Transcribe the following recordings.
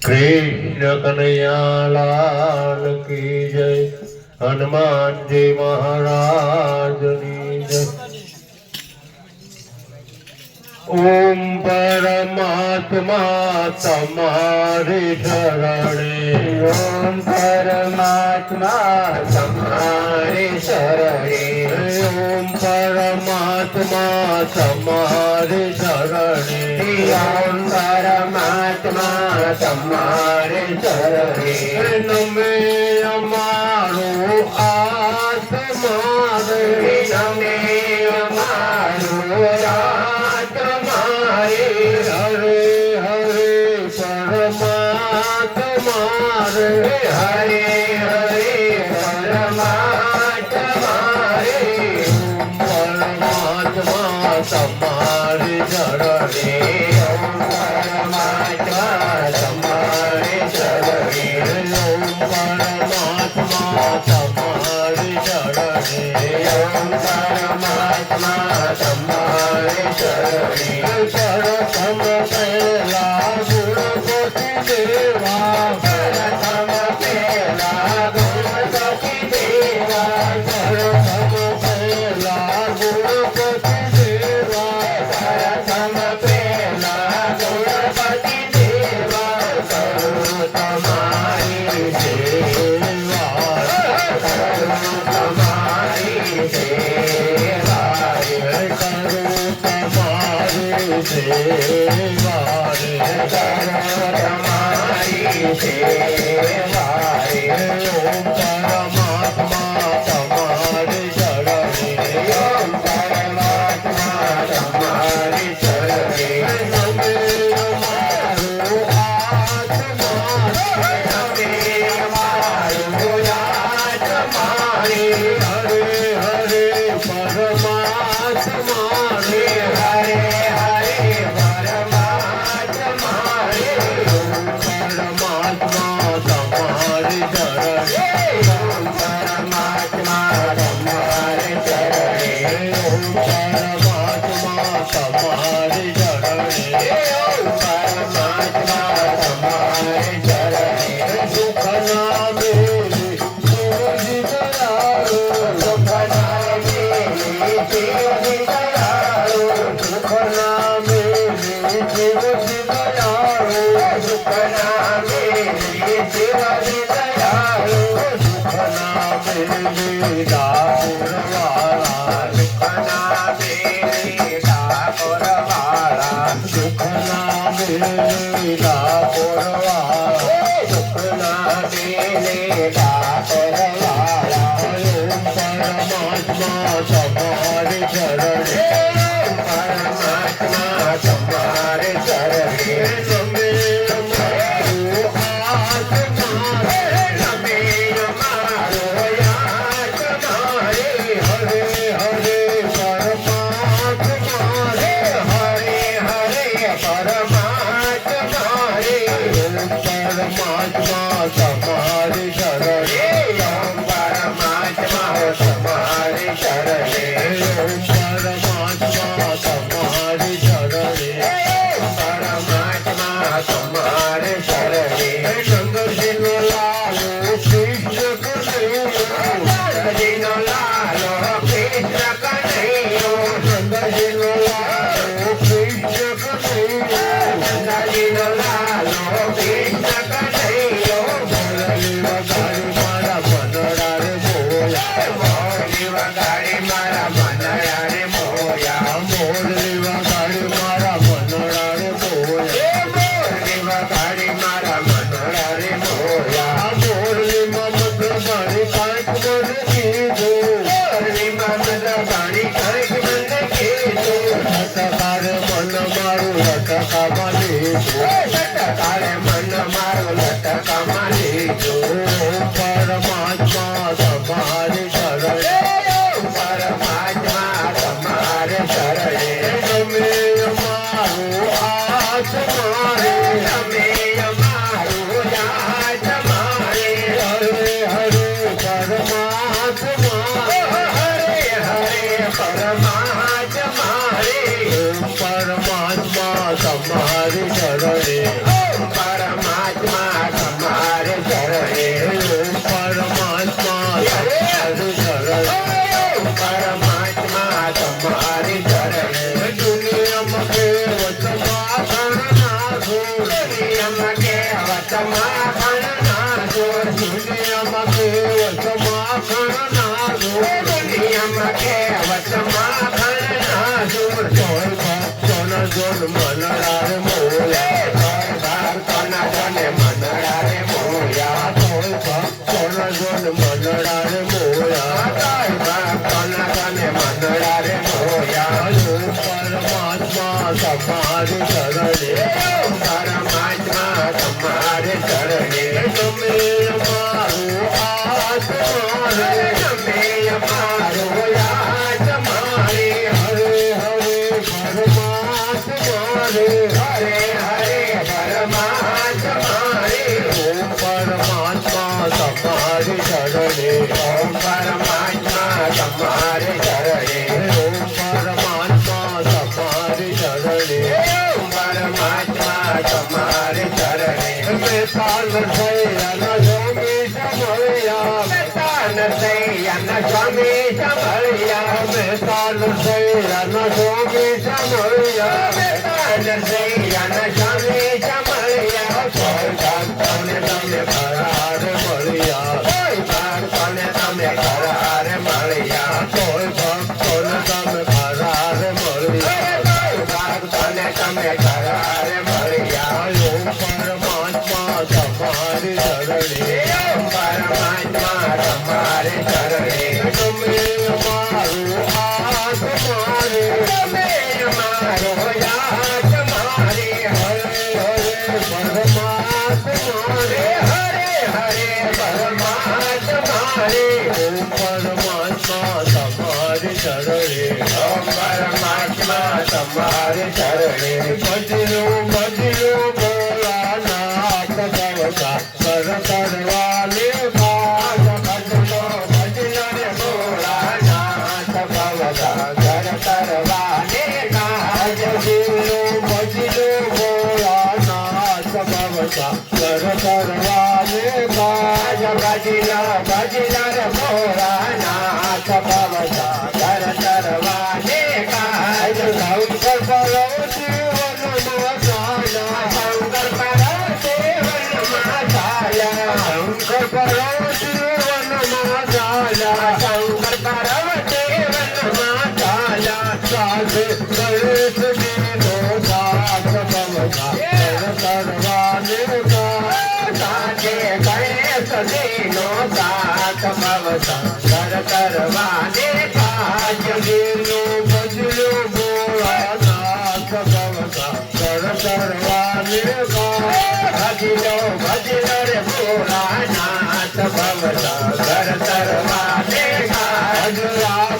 कृष्ण कन्हैया लाल की जय। हनुमान जी महाराज की जय। ओम परमात्मा तुम्हारे शरणे। ओम परमात्मा तुम्हारे शरणे। ओम परमात्मा तुम्हारे शरणे। ओम परमात्मा तुम्हारे शरणे। नमे अमारो आत्मा रे। नमे अमारो आत्मा रे। हरे हरे परमात्मा रे। हरे हरे परमात्मा रे। परमात्मा तुम्हारे शरणे। ओम परमात्मा तुम्हारे शरणे। ओम परमात्मा तुम्हारे शरणे। ओम परमात्मा तुम्हारे शरणे। सर्वसम पहला गुणपति देवा। सर्वसम पहला गुणपति देवा। सर्वसम पहला गुणपति देवा। सर्वसम पहला गुणपति देवा। करो तुम्हारी सेवा। करो तुम्हारी सेवा। करो तुम्हारे सेवा रे। करो तुम्हारी सेवा। ओम परमात्मा तुम्हारे शरणे। ओम परमात्मा तुम्हारे शरणे। नमे अमारो आत्मा रे। नमे अमारो आत्मा रे। हरे हरे परमात्मा रे। हरे हरे परमात्मा रे। परमात्मा तुम्हारे शरणे। ओम परमात्मा तुम्हारे शरणे। ओम परमात्मा तुम्हारे शरणे। ओम परमात्मा तुम्हारे शरणे। सुख नामे शिव जी दयालु। सुख नामे शिव जी दयालु। सुख नामे शिव जी दयालु। सुख नामे शिव जी दयालु। सुख नामे ठाकुर वाला। सुख नामे ठाकुर वाला। सुख नामे ठाकुर वाला। सुख नामे ठाकुर वाला। ओम परमात्मा तुम्हारे शरणे। परमात्मा तुम्हारे शरणे। नमे अमारो आत्मा रे। नमे अमारो आत्मा रे। हरे हरे परमात्मा रे। हरे हरे परमात्मा रे। ओम परमात्मा तुम्हारे शरणे। ओम परमात्मा तुम्हारे शरणे। ओम परमात्मा तुम्हारे शरणे। परमात्मा तुम्हारे शरणे। नंद सिंह लालो कृष्ण कन्हैया। दीनो लालो कृष्ण कन्हैया। नंद सिंह लालो कृष्ण कन्हैया। दीनो लालो कृष्ण कन्हैया। દુનિયામાં કેવત માખણ ના જોર તોય ભક્તોના જોન મનડારે મોયા તોય ભક્તોના જોન મનડારે મોયા પરમાત્મા તમારી શરણે તમે અમારું આત્મારે હરે હરે પરમાત્મા રે ઓમ પરમાત્મા તમારી શરણે ઓમ પરમાત્મા તમારી શરણે મેતાન થયા સ્વામી સમળ્યા મેતાન થયા સ્વામી સમળ્યા મેતાન થયા સ્વામી સમળ્યા મેતાન થયા સ્વામી સમળ્યા કોઈ ભક્તોને તમે કરાર મળ્યા કોઈ ભક્તોને તમે કરાર મળ્યા કોઈ ભક્તોને તમે કરાર મળ્યા કોઈ ભક્તોને તમે કરાર મળ્યા પરમાત્મા તમારી શરણે પરમાત્મા તમારી શરણે તમે અમારું આત્મારે તમે અમારો આત્મારે હરે હરે પરમાત્મા રે હરે હરે પરમાત્મા રે ઓમ પરમાત્મા તમારી શરણે ઓમ પરમાત્મા તમારી શરણે ભજલો ભજલો કર કરવાને ભાગ ભજલો ભજલો રે ભોળાનાથ ભવતા કર કરવાને કાજ ભજલો ભજલો ભોળાનાથ ભવતા કર કરવાને કાજ ભજલો ભજલો રે ભોળાનાથ ભવતા કર કરવાને કાજ શંકર પરો જીવનમાં ચાલા શંકર પરો શંકર પાર્વતી વનમાં ચાલ્યા શંકર પાર્વતી વનમાં ચાલ્યા સાથે ગણેશજીનો સાથ ભવતા કરવાને સાથે ગણેશજીનો સાથ ભવતા કરવાને કાજજીનો ભજલો ભોળાનાથ ભવતા કરવાને ભજલો ભજલો રે ભોળાનાથ ભવતા કર કરવાને કાજ રામ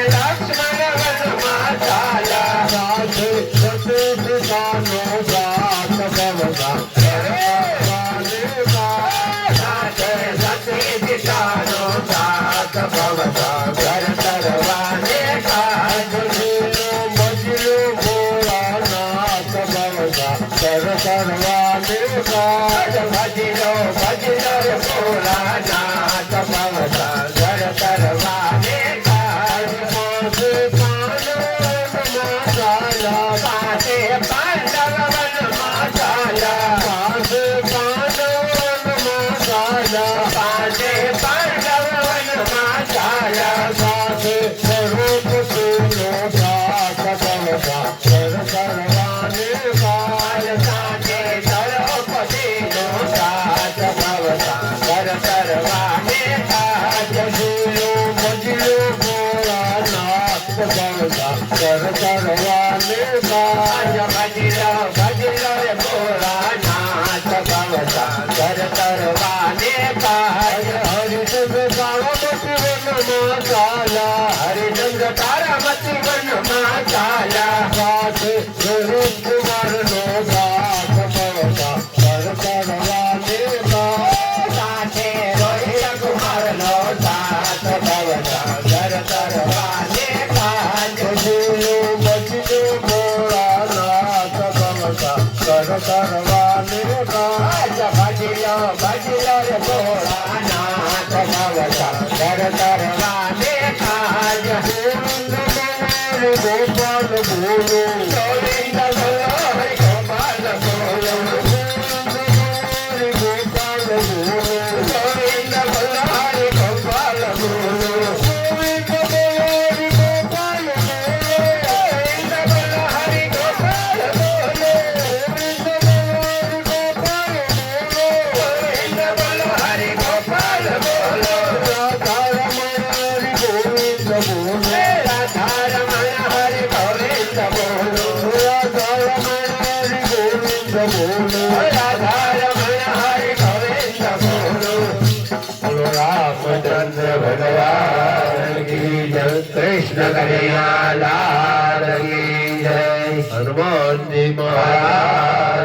લક્ષ્મણ વનમાં ચાલ્યા સાથે સતી સીતાનો સાથ ભવતા કરવાને સાથે સતી સીતાનો સાથ ભવતા કર કરવાને કાજ ભજલો ભોળાનાથ ભવતા કર કરવાને કાજ ભજલો ભજલો રે ભોળાનાથ ભવતા કર કરવાને કાજ પાસે પાંડવ વનમાં ચાલ્યા પાસે પાંડવ વનમાં ચાલ્યા પાસે પાંડવ વનમાં ચાલ્યા સાથે સર્વપતિનો સાથ ભવતા કર કરવાને કાજ સાથે સર્વપતિનો સાથ ભવતા કર કરવાને કાજ ભજલો ભજલો ભોળાનાથ ભવતા કર કરવાને કાજ ભજલો ભજલો રે ભોળાનાથ ભવતા કર કરવાને કાજ હરિચંદ્ર તારામતી વનમાં ચાલ્યા હરિચંદ્ર તારામતી વનમાં ચાલ્યા સાથે સુરેશ કુમારનો સાથ ભવતા કર કરવાને સાથે રોહિત કુમારનો સાથ ભવતા કર કરવાને કાજ ભજલો ભજલો ભોળાનાથ ભવતા કર કરવાને કાજ ભજલો ભજલો રે ભોળાનાથ ભવતા કર કરવાને કાજ ગોપાલ બોલો ગોવિંદ ભગવાન કી જય કૃષ્ણ કનૈયા લાલ કી જય હનુમાનજી મહારાજ